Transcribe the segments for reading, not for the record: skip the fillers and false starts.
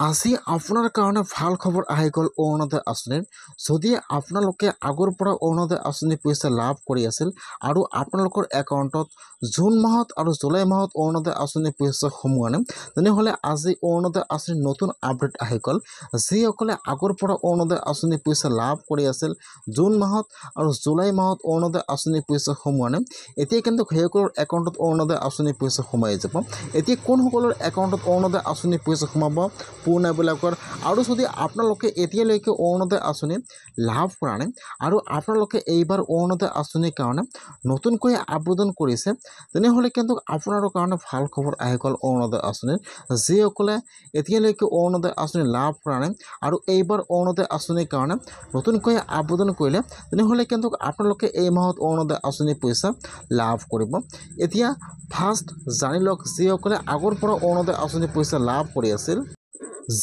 আজি আপোনাৰ কাৰণে ভাল খবৰ আহি গ'ল অৰুণোদয় আঁচনিৰ। যদি আপোনালোকে আগৰ পৰা অৰুণোদয় আঁচনি পইচা লাভ কৰি আছিল আৰু আপোনালোকৰ একাউণ্টত জুন মাহত আৰু জুলাই মাহত অৰুণোদয় আঁচনি পইচা সোমোৱা নাই, তেনেহ'লে আজি অৰুণোদয় আঁচনিৰ নতুন আপডেট আহি গ'ল। যিসকলে আগৰ পৰা অৰুণোদয় আঁচনি পইচা লাভ কৰি আছিল জুন মাহত আৰু জুলাই মাহত অৰুণোদয় আঁচনি পইচা সোমোৱা নাই, এতিয়া কিন্তু সেইসকলৰ একাউণ্টত অৰুণোদয় আঁচনি পইচা সোমাই যাব। এতিয়া কোনসকলৰ একাউণ্টত অৰুণোদয় আঁচনি পইচা সোমাব পুৰণাবিলাকৰ, আৰু যদি আপোনালোকে এতিয়ালৈকে অৰুণোদয় আঁচনি লাভ কৰা নাই আৰু আপোনালোকে এইবাৰ অৰুণোদয় আঁচনিৰ কাৰণে নতুনকৈ আবেদন কৰিছে, তেনেহ'লে কিন্তু আপোনাৰ কাৰণে ভাল খবৰ আহি গ'ল অৰুণোদয় আঁচনিৰ। যিসকলে এতিয়ালৈকে অৰুণোদয় আঁচনি লাভ কৰা নাই আৰু এইবাৰ অৰুণোদয় আঁচনিৰ কাৰণে নতুনকৈ আবেদন কৰিলে, তেনেহ'লে কিন্তু আপোনালোকে এই মাহত অৰুণোদয় আঁচনি পইচা লাভ কৰিব। এতিয়া ফাৰ্ষ্ট জানি লওক, যিসকলে আগৰ পৰা অৰুণোদয় আঁচনি পইচা লাভ কৰি আছিল,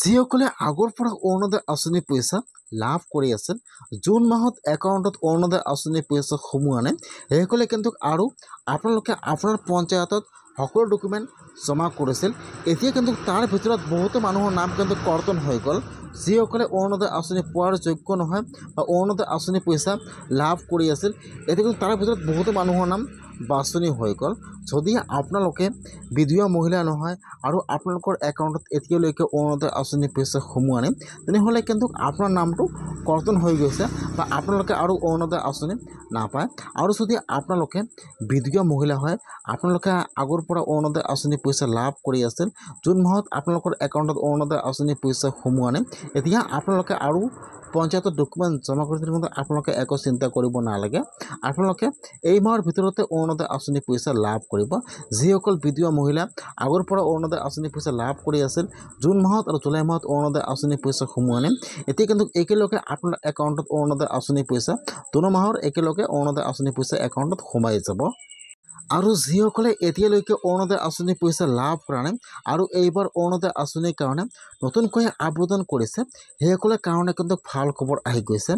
যিসকলে আগৰ পৰা অৰুণোদয় আঁচনি পইচা লাভ কৰি আছিল, জুন মাহত একাউণ্টত অৰুণোদয় আঁচনি পইচা সোমোৱা নাই, সেইসকলে কিন্তু আৰু আপোনালোকে আপোনাৰ পঞ্চায়তত সকলো ডকুমেণ্ট জমা কৰিছিল। এতিয়া কিন্তু তাৰ ভিতৰত বহুতো মানুহৰ নাম কিন্তু কৰ্তন হৈ গ'ল। যিসকলে অৰুণোদয় আঁচনি পোৱাৰ যোগ্য নহয় বা অৰুণোদয় আঁচনি পইচা লাভ কৰি আছিল, এতিয়া কিন্তু তাৰ ভিতৰত বহুতো মানুহৰ নাম বাছনি হৈ গ'ল। যদি আপোনালোকে বিধৱা মহিলা নহয় আৰু আপোনালোকৰ একাউণ্টত এতিয়ালৈকে অৰুণোদয় আঁচনি পইচা সোমোৱা নাই, তেনেহ'লে কিন্তু আপোনাৰ নামটো কৰ্তন হৈ গৈছে বা আপোনালোকে আৰু অৰুণোদয় আঁচনি নাপায়। আৰু যদি আপোনালোকে বিধৱা মহিলা হয়, আপোনালোকে আগৰ পৰা অৰুণোদয় আঁচনি পইচা লাভ কৰি আছিল, জুন মাহত আপোনালোকৰ একাউণ্টত অৰুণোদয় আঁচনি পইচা সোমোৱা নাই, এতিয়া আপোনালোকে আৰু পঞ্চায়তৰ ডকুমেণ্ট জমা কৰি কিন্তু আপোনালোকে একো চিন্তা কৰিব নালাগে। আপোনালোকে এই মাহৰ ভিতৰতে অৰুণোদয় আঁচনি পইচা লাভ কৰিব। যিসকল বিধৱা মহিলা আগৰ পৰা অৰুণোদয় আঁচনি পইচা লাভ কৰি আছিল, জুন মাহত আৰু জুলাই মাহত অৰুণোদয় আঁচনি পইচা সোমোৱা নাই, এতিয়া কিন্তু একেলগে আপোনাৰ একাউণ্টত অৰুণোদয় আঁচনি পইচা দুনো মাহৰ একেলগে অৰুণোদয় আঁচনি পইচা একাউণ্টত সোমাই যাব। আৰু যিসকলে এতিয়ালৈকে অৰুণোদয় আঁচনি পইচা লাভ কৰা নাই আৰু এইবাৰ অৰুণোদয় আঁচনিৰ কাৰণে নতুনকৈ আবেদন কৰিছে, সেইসকলৰ কাৰণে কিন্তু ভাল খবৰ আহি গৈছে।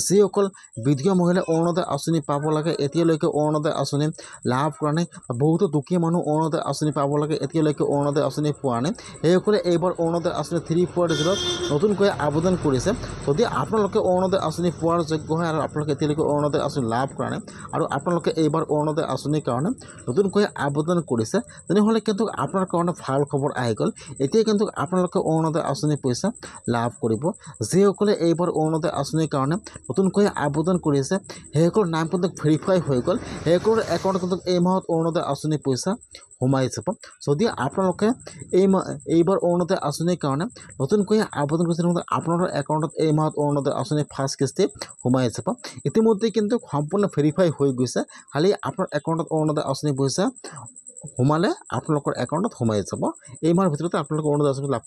যিসকল বিধৱা মহিলা অৰুণোদয় আঁচনি পাব লাগে, এতিয়ালৈকে অৰুণোদয় আঁচনি লাভ কৰা নাই, বহুতো দুখীয়া মানুহ অৰুণোদয় আঁচনি পাব লাগে, এতিয়ালৈকে অৰুণোদয় আঁচনি পোৱা নাই, সেইসকলে এইবাৰ অৰুণোদয় আঁচনি 3.0 নতুনকৈ আবেদন কৰিছে। যদি আপোনালোকে অৰুণোদয় আঁচনি পোৱাৰ যোগ্য হয় আৰু আপোনালোকে এতিয়ালৈকে অৰুণোদয় আঁচনি লাভ কৰা নাই আৰু আপোনালোকে এইবাৰ অৰুণোদয় আঁচনিৰ কাৰণে নতুনকৈ আবেদন কৰিছে, তেনেহ'লে কিন্তু আপোনাৰ কাৰণে ভাল খবৰ আহি গ'ল। এতিয়া কিন্তু আপোনালোকে অৰুণোদয় আঁচনি পইচা লাভ কৰিব। যিসকলে এইবাৰ অৰুণোদয় আঁচনিৰ কাৰণে নতুনকৈ আবেদন কৰিছে, সেইসকলৰ নাম কিন্তু ভেৰিফাই হৈ গ'ল, সেইসকলৰ একাউণ্টত কিন্তু এই মাহত অৰুণোদয় আঁচনি পইচা সোমাই যাব। যদি আপোনালোকে এইবাৰ অৰুণোদয় আঁচনিৰ কাৰণে নতুনকৈ আবেদন কৰিছে, আপোনালোকৰ একাউণ্টত এই মাহত অৰুণোদয় আঁচনি ফাৰ্ষ্ট কিস্তি সোমাই যাব। ইতিমধ্যে কিন্তু সম্পূৰ্ণ ভেৰিফাই হৈ গৈছে, খালি আপোনাৰ একাউণ্টত অৰুণোদয় আঁচনি পইচা সোমালে আপোনালোকৰ একাউণ্টত সোমাই যাব। এই মাহৰ ভিতৰতে আপোনালোকৰ অৰুণোদয় আঁচনি লাভ